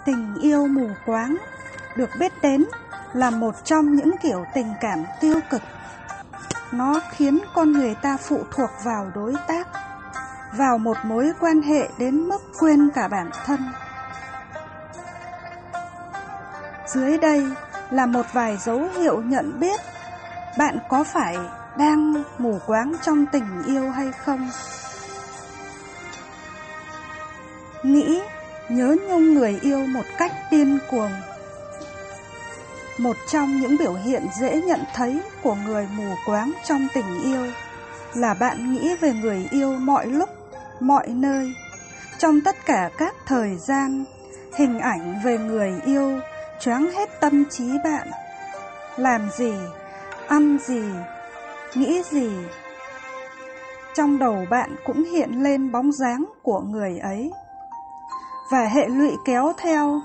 Tình yêu mù quáng được biết đến là một trong những kiểu tình cảm tiêu cực. Nó khiến con người ta phụ thuộc vào đối tác, vào một mối quan hệ đến mức quên cả bản thân. Dưới đây là một vài dấu hiệu nhận biết bạn có phải đang mù quáng trong tình yêu hay không. Nghĩ, nhớ nhung người yêu một cách điên cuồng. Một trong những biểu hiện dễ nhận thấy của người mù quáng trong tình yêu là bạn nghĩ về người yêu mọi lúc, mọi nơi. Trong tất cả các thời gian, hình ảnh về người yêu choáng hết tâm trí bạn. Làm gì, ăn gì, nghĩ gì, trong đầu bạn cũng hiện lên bóng dáng của người ấy. Và hệ lụy kéo theo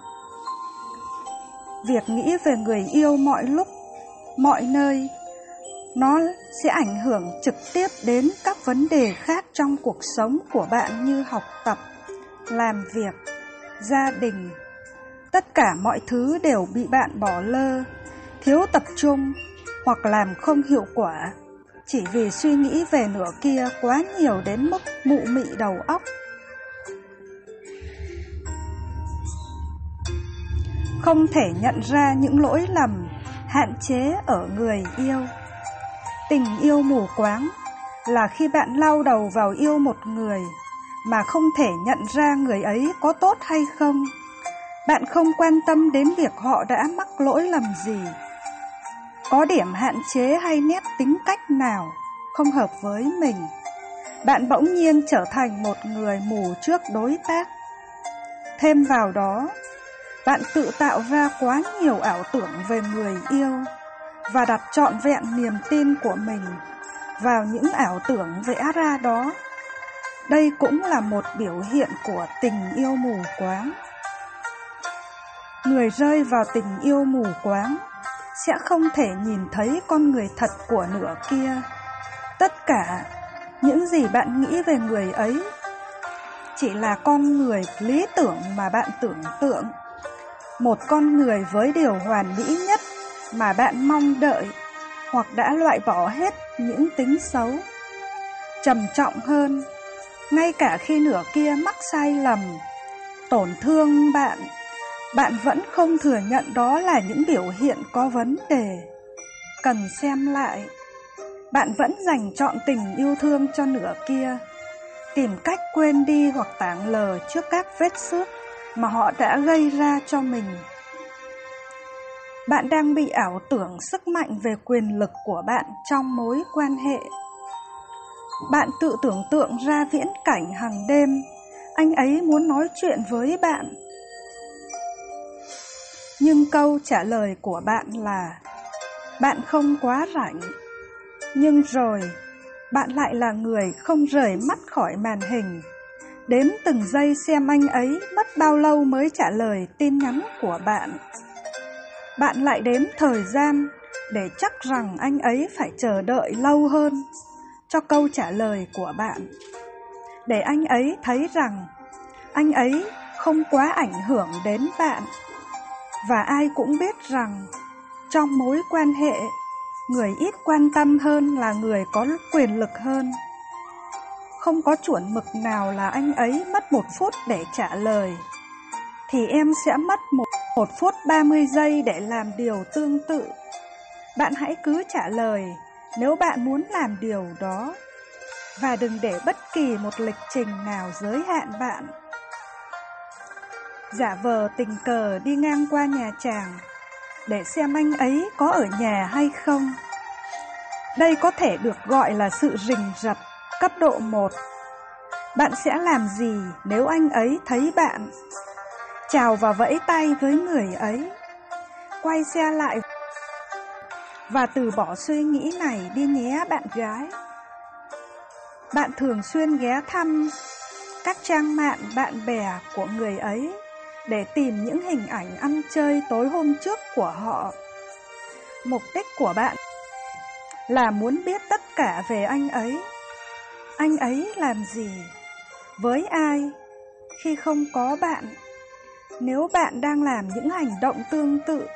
việc nghĩ về người yêu mọi lúc, mọi nơi, nó sẽ ảnh hưởng trực tiếp đến các vấn đề khác trong cuộc sống của bạn như học tập, làm việc, gia đình. Tất cả mọi thứ đều bị bạn bỏ lơ, thiếu tập trung hoặc làm không hiệu quả, chỉ vì suy nghĩ về nửa kia quá nhiều đến mức mụ mị đầu óc. Không thể nhận ra những lỗi lầm, hạn chế ở người yêu. Tình yêu mù quáng là khi bạn lao đầu vào yêu một người mà không thể nhận ra người ấy có tốt hay không. Bạn không quan tâm đến việc họ đã mắc lỗi lầm gì, có điểm hạn chế hay nét tính cách nào không hợp với mình. Bạn bỗng nhiên trở thành một người mù trước đối tác. Thêm vào đó, bạn tự tạo ra quá nhiều ảo tưởng về người yêu và đặt trọn vẹn niềm tin của mình vào những ảo tưởng vẽ ra đó. Đây cũng là một biểu hiện của tình yêu mù quáng. Người rơi vào tình yêu mù quáng sẽ không thể nhìn thấy con người thật của nửa kia. Tất cả những gì bạn nghĩ về người ấy chỉ là con người lý tưởng mà bạn tưởng tượng. Một con người với điều hoàn mỹ nhất mà bạn mong đợi, hoặc đã loại bỏ hết những tính xấu. Trầm trọng hơn, ngay cả khi nửa kia mắc sai lầm, tổn thương bạn vẫn không thừa nhận đó là những biểu hiện có vấn đề. Cần xem lại, bạn vẫn dành trọn tình yêu thương cho nửa kia, tìm cách quên đi hoặc tảng lờ trước các vết xước mà họ đã gây ra cho mình. Bạn đang bị ảo tưởng sức mạnh về quyền lực của bạn trong mối quan hệ. Bạn tự tưởng tượng ra viễn cảnh hàng đêm anh ấy muốn nói chuyện với bạn. Nhưng câu trả lời của bạn là bạn không quá rảnh. Nhưng rồi, bạn lại là người không rời mắt khỏi màn hình, đếm từng giây xem anh ấy mất bao lâu mới trả lời tin nhắn của bạn. Bạn lại đếm thời gian để chắc rằng anh ấy phải chờ đợi lâu hơn cho câu trả lời của bạn, để anh ấy thấy rằng anh ấy không quá ảnh hưởng đến bạn. Và ai cũng biết rằng trong mối quan hệ, người ít quan tâm hơn là người có quyền lực hơn. Không có chuẩn mực nào là anh ấy mất 1 phút để trả lời, thì em sẽ mất 1 phút 30 giây để làm điều tương tự. Bạn hãy cứ trả lời nếu bạn muốn làm điều đó, và đừng để bất kỳ một lịch trình nào giới hạn bạn. Giả vờ tình cờ đi ngang qua nhà chàng để xem anh ấy có ở nhà hay không. Đây có thể được gọi là sự rình rập cấp độ 1. Bạn sẽ làm gì nếu anh ấy thấy bạn? Chào và vẫy tay với người ấy, quay xe lại và từ bỏ suy nghĩ này đi nhé bạn gái. Bạn thường xuyên ghé thăm các trang mạng bạn bè của người ấy để tìm những hình ảnh ăn chơi tối hôm trước của họ. Mục đích của bạn là muốn biết tất cả về anh ấy. Anh ấy làm gì, với ai, khi không có bạn. Nếu bạn đang làm những hành động tương tự,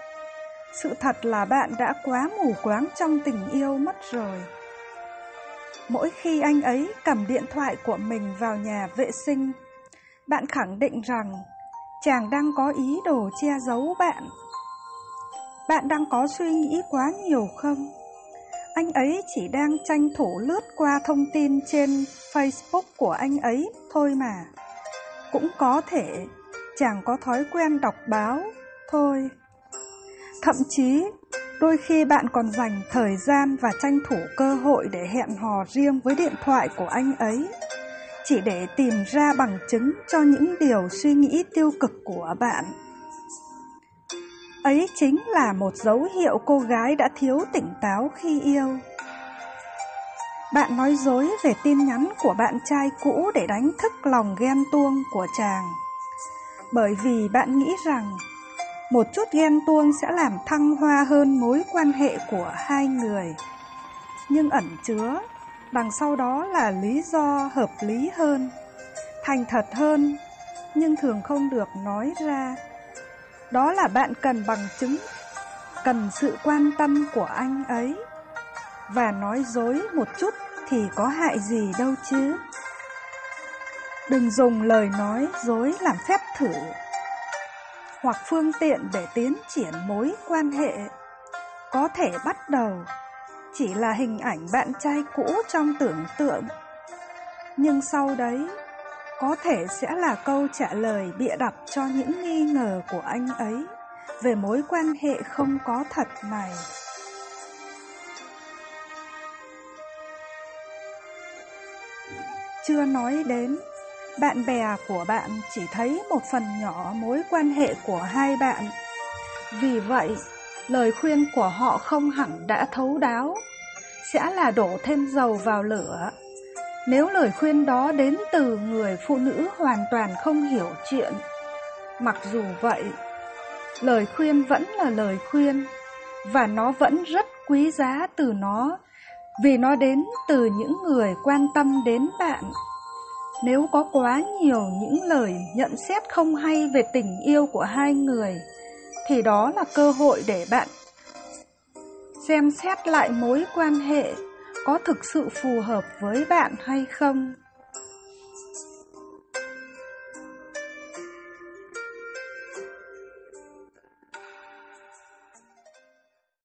sự thật là bạn đã quá mù quáng trong tình yêu mất rồi. Mỗi khi anh ấy cầm điện thoại của mình vào nhà vệ sinh, bạn khẳng định rằng chàng đang có ý đồ che giấu bạn. Bạn đang có suy nghĩ quá nhiều không? Anh ấy chỉ đang tranh thủ lướt qua thông tin trên Facebook của anh ấy thôi mà. Cũng có thể chàng có thói quen đọc báo thôi. Thậm chí, đôi khi bạn còn dành thời gian và tranh thủ cơ hội để hẹn hò riêng với điện thoại của anh ấy, chỉ để tìm ra bằng chứng cho những điều suy nghĩ tiêu cực của bạn. Ấy chính là một dấu hiệu cô gái đã thiếu tỉnh táo khi yêu. Bạn nói dối về tin nhắn của bạn trai cũ để đánh thức lòng ghen tuông của chàng, bởi vì bạn nghĩ rằng một chút ghen tuông sẽ làm thăng hoa hơn mối quan hệ của hai người. Nhưng ẩn chứa đằng sau đó là lý do hợp lý hơn, thành thật hơn, nhưng thường không được nói ra. Đó là bạn cần bằng chứng, cần sự quan tâm của anh ấy. Và nói dối một chút thì có hại gì đâu chứ. Đừng dùng lời nói dối làm phép thử hoặc phương tiện để tiến triển mối quan hệ. Có thể bắt đầu chỉ là hình ảnh bạn trai cũ trong tưởng tượng, nhưng sau đấy có thể sẽ là câu trả lời bịa đặt cho những nghi ngờ của anh ấy về mối quan hệ không có thật này. Chưa nói đến, bạn bè của bạn chỉ thấy một phần nhỏ mối quan hệ của hai bạn. Vì vậy, lời khuyên của họ không hẳn đã thấu đáo, sẽ là đổ thêm dầu vào lửa. Nếu lời khuyên đó đến từ người phụ nữ hoàn toàn không hiểu chuyện. Mặc dù vậy, lời khuyên vẫn là lời khuyên, và nó vẫn rất quý giá vì nó đến từ những người quan tâm đến bạn. Nếu có quá nhiều những lời nhận xét không hay về tình yêu của hai người, thì đó là cơ hội để bạn xem xét lại mối quan hệ có thực sự phù hợp với bạn hay không.